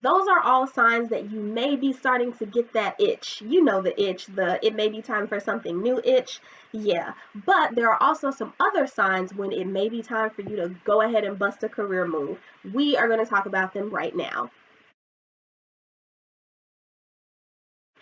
Those are all signs that you may be starting to get that itch. You know the itch, the it may be time for something new itch. Yeah, but there are also some other signs when it may be time for you to go ahead and bust a career move. We are going to talk about them right now.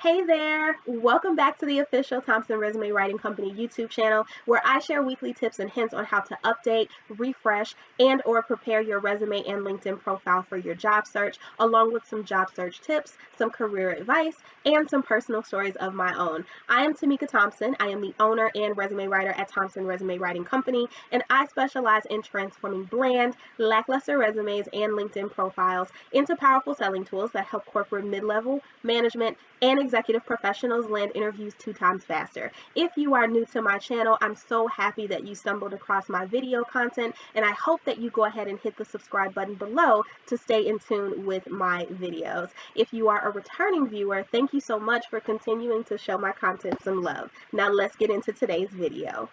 Hey there! Welcome back to the official Thompson Resume Writing Company YouTube channel where I share weekly tips and hints on how to update, refresh, and or prepare your resume and LinkedIn profile for your job search, along with some job search tips, some career advice, and some personal stories of my own. I am Tamika Thompson. I am the owner and resume writer at Thompson Resume Writing Company, and I specialize in transforming bland, lackluster resumes and LinkedIn profiles into powerful selling tools that help corporate mid-level, management, and executive professionals land interviews 2 times faster. If you are new to my channel, I'm so happy that you stumbled across my video content, and I hope that you go ahead and hit the subscribe button below to stay in tune with my videos. If you are a returning viewer, thank you so much for continuing to show my content some love. Now let's get into today's video.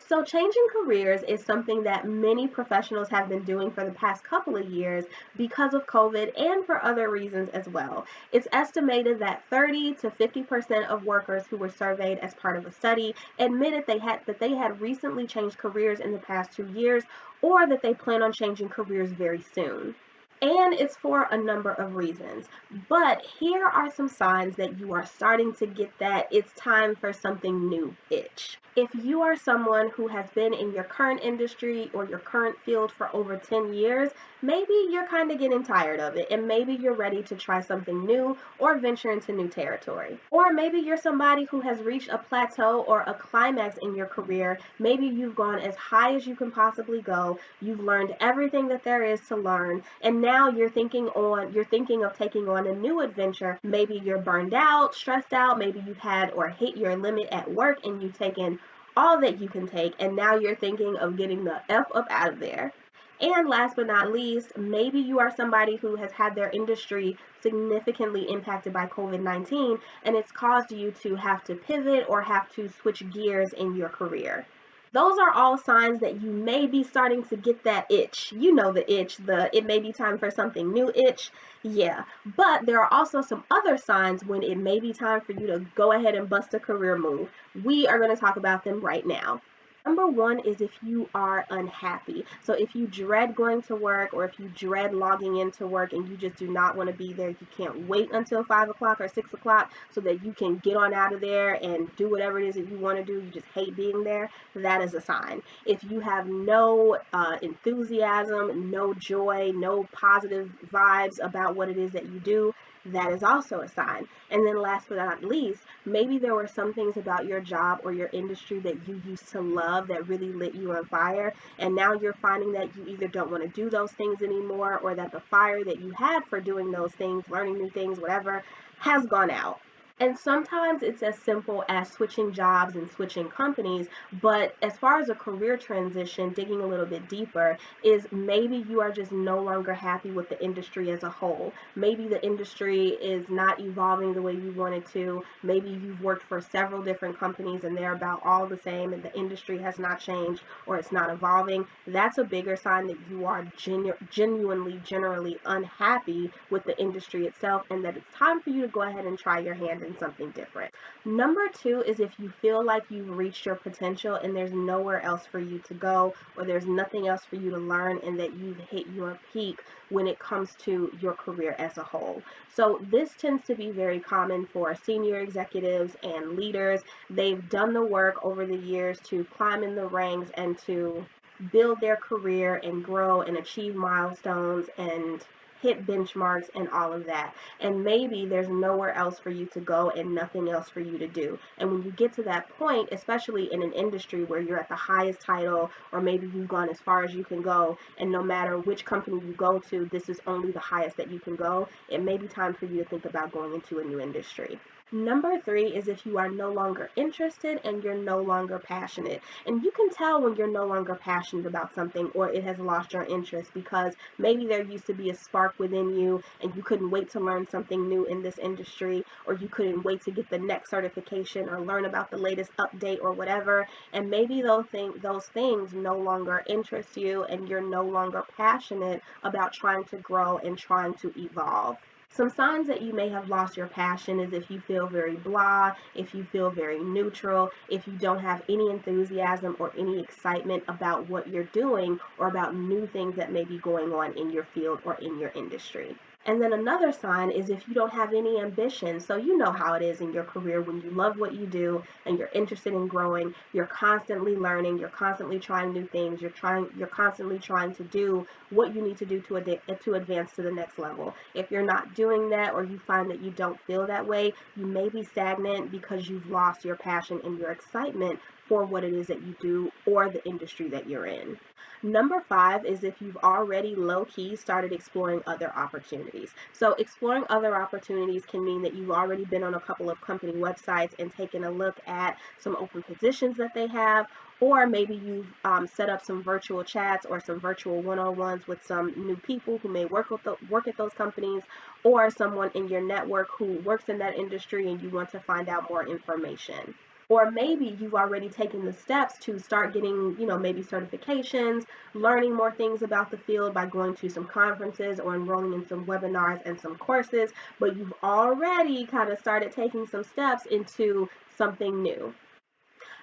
So, changing careers is something that many professionals have been doing for the past couple of years because of COVID and for other reasons as well. It's estimated that 30 to 50% of workers who were surveyed as part of a study admitted they had recently changed careers in the past 2 years, or that they plan on changing careers very soon. And it's for a number of reasons. But here are some signs that you are starting to get that it's time for something new itch. If you are someone who has been in your current industry or your current field for over 10 years, maybe you're kind of getting tired of it and maybe you're ready to try something new or venture into new territory. Or maybe you're somebody who has reached a plateau or a climax in your career. Maybe you've gone as high as you can possibly go. You've learned everything that there is to learn, and now you're thinking of taking on a new adventure. Maybe you're burned out, stressed out, maybe you've had or hit your limit at work and you've taken all that you can take, and now you're thinking of getting the F up out of there. And last but not least, maybe you are somebody who has had their industry significantly impacted by COVID-19, and it's caused you to have to pivot or have to switch gears in your career. Those are all signs that you may be starting to get that itch. You know the itch, the it may be time for something new itch. Yeah, but there are also some other signs when it may be time for you to go ahead and bust a career move. We are going to talk about them right now. Number one is if you are unhappy. So if you dread going to work, or if you dread logging into work and you just do not want to be there, you can't wait until 5 o'clock or 6 o'clock so that you can get on out of there and do whatever it is that you want to do, you just hate being there, that is a sign. If you have no enthusiasm, no joy, no positive vibes about what it is that you do, that is also a sign. And then last but not least, maybe there were some things about your job or your industry that you used to love that really lit you on fire, and now you're finding that you either don't want to do those things anymore, or that the fire that you had for doing those things, learning new things, whatever, has gone out. And sometimes it's as simple as switching jobs and switching companies. But as far as a career transition, digging a little bit deeper, is maybe you are just no longer happy with the industry as a whole. Maybe the industry is not evolving the way you want it to. Maybe you've worked for several different companies and they're about all the same, and the industry has not changed or it's not evolving. That's a bigger sign that you are generally unhappy with the industry itself, and that it's time for you to go ahead and try your hand in something different. Number two is if you feel like you've reached your potential and there's nowhere else for you to go, or there's nothing else for you to learn, and that you've hit your peak when it comes to your career as a whole. So this tends to be very common for senior executives and leaders. They've done the work over the years to climb in the ranks and to build their career and grow and achieve milestones and hit benchmarks and all of that. And maybe there's nowhere else for you to go and nothing else for you to do. And when you get to that point, especially in an industry where you're at the highest title, or maybe you've gone as far as you can go, and no matter which company you go to, this is only the highest that you can go, it may be time for you to think about going into a new industry. Number three is if you are no longer interested and you're no longer passionate. And you can tell when you're no longer passionate about something, or it has lost your interest, because maybe there used to be a spark within you and you couldn't wait to learn something new in this industry, or you couldn't wait to get the next certification or learn about the latest update or whatever. And maybe those things no longer interest you and you're no longer passionate about trying to grow and trying to evolve. Some signs that you may have lost your passion is if you feel very blah, if you feel very neutral, if you don't have any enthusiasm or any excitement about what you're doing or about new things that may be going on in your field or in your industry. And then another sign is if you don't have any ambition. So you know how it is in your career when you love what you do and you're interested in growing, you're constantly learning, you're constantly trying new things, you're constantly trying to do what you need to do to advance to the next level. If you're not doing that or you find that you don't feel that way, you may be stagnant because you've lost your passion and your excitement for what it is that you do or the industry that you're in. Number 5 is if you've already low key started exploring other opportunities. So, exploring other opportunities can mean that you've already been on a couple of company websites and taken a look at some open positions that they have, or maybe you've set up some virtual chats or some virtual one-on-ones with some new people who may work at those companies, or someone in your network who works in that industry and you want to find out more information. Or maybe you've already taken the steps to start getting, maybe certifications, learning more things about the field by going to some conferences or enrolling in some webinars and some courses, but you've already kind of started taking some steps into something new.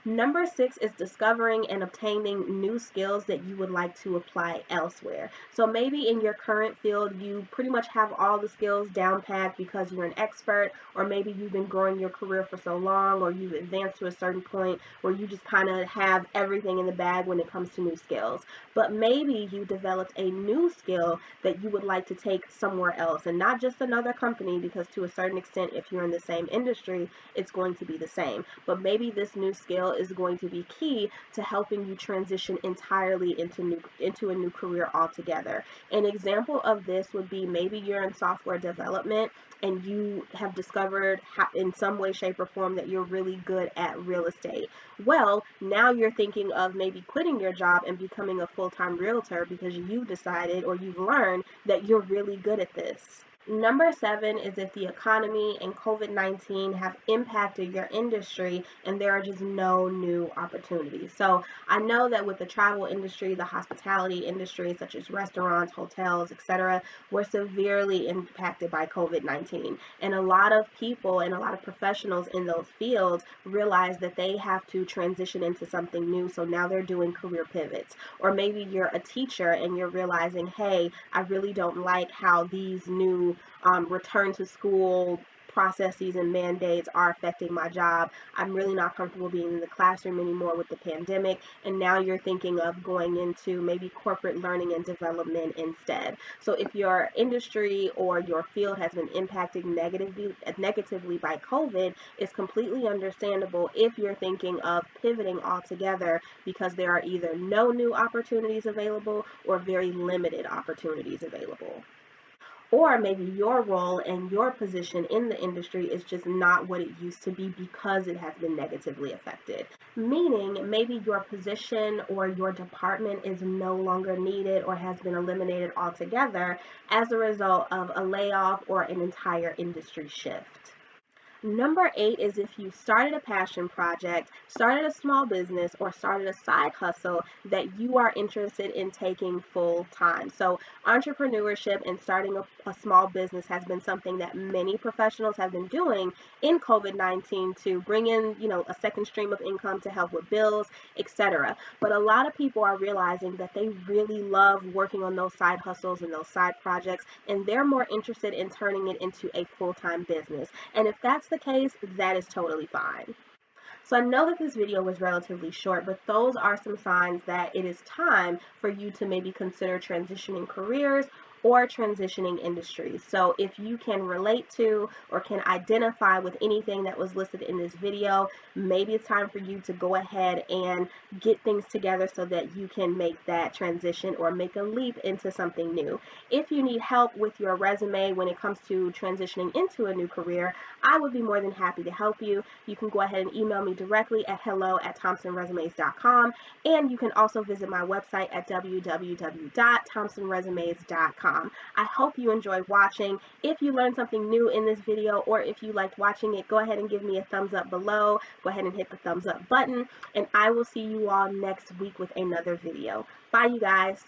Number 6 is discovering and obtaining new skills that you would like to apply elsewhere. So maybe in your current field, you pretty much have all the skills down pat because you're an expert, or maybe you've been growing your career for so long, or you've advanced to a certain point where you just kind of have everything in the bag when it comes to new skills. But maybe you developed a new skill that you would like to take somewhere else, and not just another company, because to a certain extent, if you're in the same industry, it's going to be the same. But maybe this new skill is going to be key to helping you transition entirely into a new career altogether. An example of this would be maybe you're in software development and you have discovered in some way, shape, or form that you're really good at real estate. Well, now you're thinking of maybe quitting your job and becoming a full-time realtor because you decided or you've learned that you're really good at this. Number 7 is if the economy and COVID-19 have impacted your industry and there are just no new opportunities. So I know that with the travel industry, the hospitality industry, such as restaurants, hotels, etc., were severely impacted by COVID-19. And a lot of people and a lot of professionals in those fields realize that they have to transition into something new. So now they're doing career pivots. Or maybe you're a teacher and you're realizing, hey, I really don't like how these new return to school processes and mandates are affecting my job. I'm really not comfortable being in the classroom anymore with the pandemic. And now you're thinking of going into maybe corporate learning and development instead. So if your industry or your field has been impacted negatively by COVID, it's completely understandable if you're thinking of pivoting altogether because there are either no new opportunities available or very limited opportunities available. Or maybe your role and your position in the industry is just not what it used to be because it has been negatively affected. Meaning, maybe your position or your department is no longer needed or has been eliminated altogether as a result of a layoff or an entire industry shift. Number 8 is if you started a passion project, started a small business, or started a side hustle that you are interested in taking full time. So entrepreneurship and starting a small business has been something that many professionals have been doing in COVID-19 to bring in, a second stream of income to help with bills, etc. But a lot of people are realizing that they really love working on those side hustles and those side projects, and they're more interested in turning it into a full-time business. And if that's the case, that is totally fine. So I know that this video was relatively short, but those are some signs that it is time for you to maybe consider transitioning careers or transitioning industries. So if you can relate to or can identify with anything that was listed in this video, maybe it's time for you to go ahead and get things together so that you can make that transition or make a leap into something new. If you need help with your resume when it comes to transitioning into a new career, I would be more than happy to help you. You can go ahead and email me directly at hello@thompsonresumes.com, and you can also visit my website at www.thompsonresumes.com. I hope you enjoyed watching. If you learned something new in this video or if you liked watching it, go ahead and give me a thumbs up below. Go ahead and hit the thumbs up button, and I will see you all next week with another video. Bye, you guys.